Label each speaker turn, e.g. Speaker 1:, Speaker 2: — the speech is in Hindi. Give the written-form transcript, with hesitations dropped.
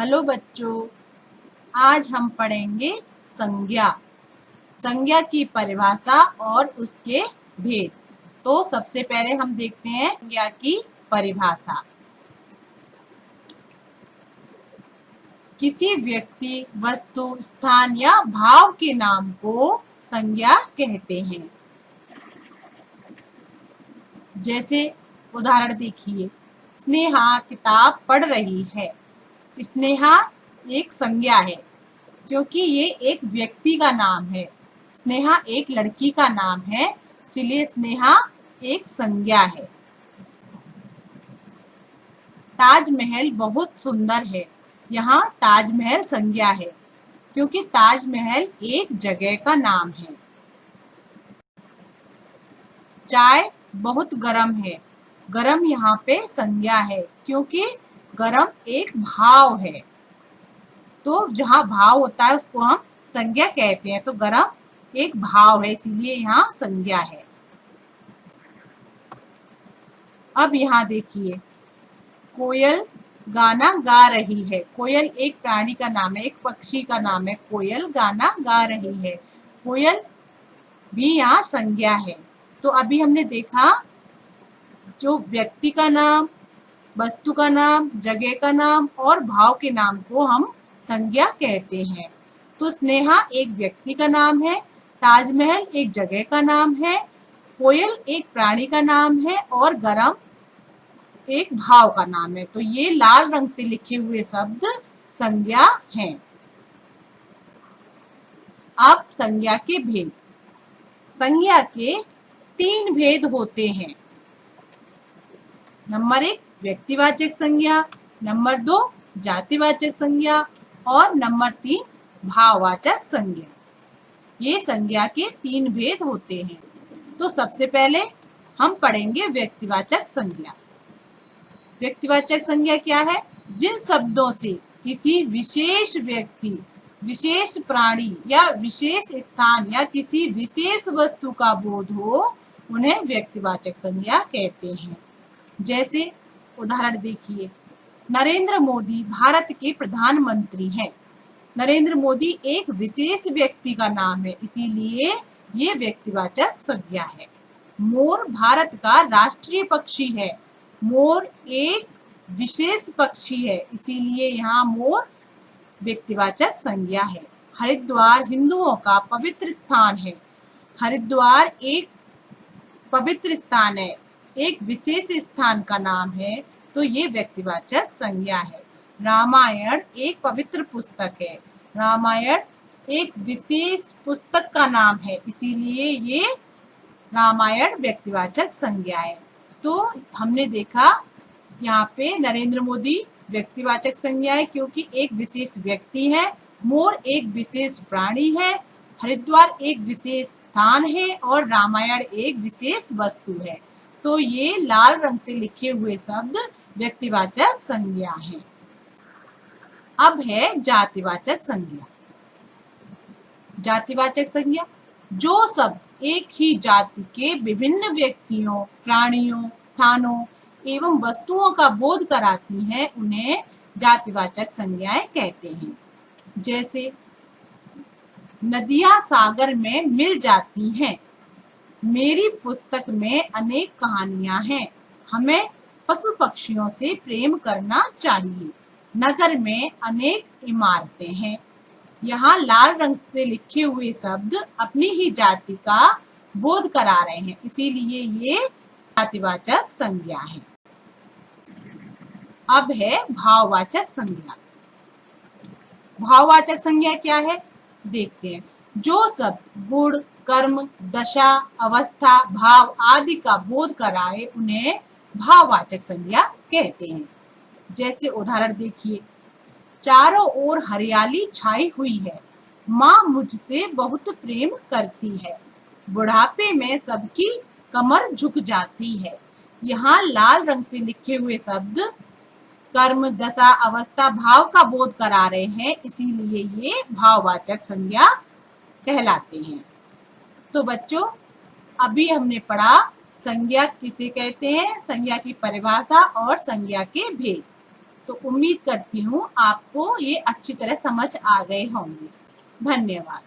Speaker 1: हेलो बच्चों, आज हम पढ़ेंगे संज्ञा। संज्ञा की परिभाषा और उसके भेद। तो सबसे पहले हम देखते हैं संज्ञा की परिभाषा। किसी व्यक्ति, वस्तु, स्थान या भाव के नाम को संज्ञा कहते हैं। जैसे उदाहरण देखिए, स्नेहा किताब पढ़ रही है। स्नेहा एक संज्ञा है क्योंकि ये एक व्यक्ति का नाम है। स्नेहा एक लड़की का नाम है, इसलिए स्नेहा एक संज्ञा है। ताजमहल बहुत सुंदर है। यहाँ ताजमहल संज्ञा है क्योंकि ताजमहल एक जगह का नाम है। चाय बहुत गर्म है। गर्म यहाँ पे संज्ञा है क्योंकि गर्म एक भाव है। तो जहाँ भाव होता है उसको हम संज्ञा कहते हैं। तो गर्म एक भाव है, इसीलिए यहाँ संज्ञा है। अब यहाँ देखिए, कोयल गाना गा रही है। कोयल एक प्राणी का नाम है, एक पक्षी का नाम है। कोयल गाना गा रही है। कोयल भी यहाँ संज्ञा है। तो अभी हमने देखा जो व्यक्ति का नाम, वस्तु का नाम, जगह का नाम और भाव के नाम को हम संज्ञा कहते हैं। तो स्नेहा एक व्यक्ति का नाम है, ताजमहल एक जगह का नाम है, कोयल एक प्राणी का नाम है और गरम एक भाव का नाम है। तो ये लाल रंग से लिखे हुए शब्द संज्ञा हैं। अब संज्ञा के भेद। संज्ञा के 3 भेद होते हैं। नंबर 1 व्यक्तिवाचक संज्ञा, नंबर 2 जातिवाचक संज्ञा और नंबर 3 भाववाचक संज्ञा। ये संज्ञा के 3 भेद होते हैं। तो सबसे पहले हम पढ़ेंगे व्यक्तिवाचक संज्ञा। व्यक्तिवाचक संज्ञा क्या है? जिन शब्दों से किसी विशेष व्यक्ति, विशेष प्राणी या विशेष स्थान या किसी विशेष वस्तु का बोध हो, उन्हें व्यक्तिवाचक संज्ञा कहते हैं। जैसे उदाहरण देखिए, नरेंद्र मोदी भारत के प्रधानमंत्री हैं। नरेंद्र मोदी एक विशेष व्यक्ति का नाम है, इसीलिए ये व्यक्तिवाचक संज्ञा है। मोर भारत का राष्ट्रीय पक्षी है। मोर एक विशेष पक्षी है, इसीलिए यहाँ मोर व्यक्तिवाचक संज्ञा है। हरिद्वार हिंदुओं का पवित्र स्थान है। हरिद्वार एक पवित्र स्थान है, एक विशेष स्थान का नाम है, तो ये व्यक्तिवाचक संज्ञा है। रामायण एक पवित्र पुस्तक है। रामायण एक विशेष पुस्तक का नाम है, इसीलिए ये रामायण व्यक्तिवाचक संज्ञा है। तो हमने देखा यहाँ पे नरेंद्र मोदी व्यक्तिवाचक संज्ञा है क्योंकि एक विशेष व्यक्ति है। मोर एक विशेष प्राणी है। हरिद्वार एक विशेष स्थान है और रामायण एक विशेष वस्तु है। तो ये लाल रंग से लिखे हुए शब्द व्यक्तिवाचक संज्ञा हैं। अब है जातिवाचक संज्ञा। जातिवाचक संज्ञा जो शब्द एक ही जाति के विभिन्न व्यक्तियों, प्राणियों, स्थानों एवं वस्तुओं का बोध कराती हैं, उन्हें जातिवाचक संज्ञाएं कहते हैं। जैसे नदियां सागर में मिल जाती हैं। मेरी पुस्तक में अनेक कहानियां हैं। हमें पशु पक्षियों से प्रेम करना चाहिए। नगर में अनेक इमारतें हैं। यहाँ लाल रंग से लिखे हुए शब्द अपनी ही जाति का बोध करा रहे हैं, इसीलिए ये जातिवाचक संज्ञा है। अब है भाववाचक संज्ञा। भाववाचक संज्ञा क्या है देखते हैं। जो शब्द गुण, कर्म, दशा, अवस्था, भाव आदि का बोध कराए, उन्हें भाववाचक संज्ञा कहते हैं। जैसे उदाहरण देखिए, चारों ओर हरियाली छाई हुई है। माँ मुझसे बहुत प्रेम करती है। बुढ़ापे में सबकी कमर झुक जाती है। यहाँ लाल रंग से लिखे हुए शब्द कर्म, दशा, अवस्था, भाव का बोध करा रहे हैं, इसीलिए ये भाववाचक संज्ञा कहलाते हैं। तो बच्चों, अभी हमने पढ़ा संज्ञा किसे कहते हैं, संज्ञा की परिभाषा और संज्ञा के भेद। तो उम्मीद करती हूँ आपको ये अच्छी तरह समझ आ गए होंगे। धन्यवाद।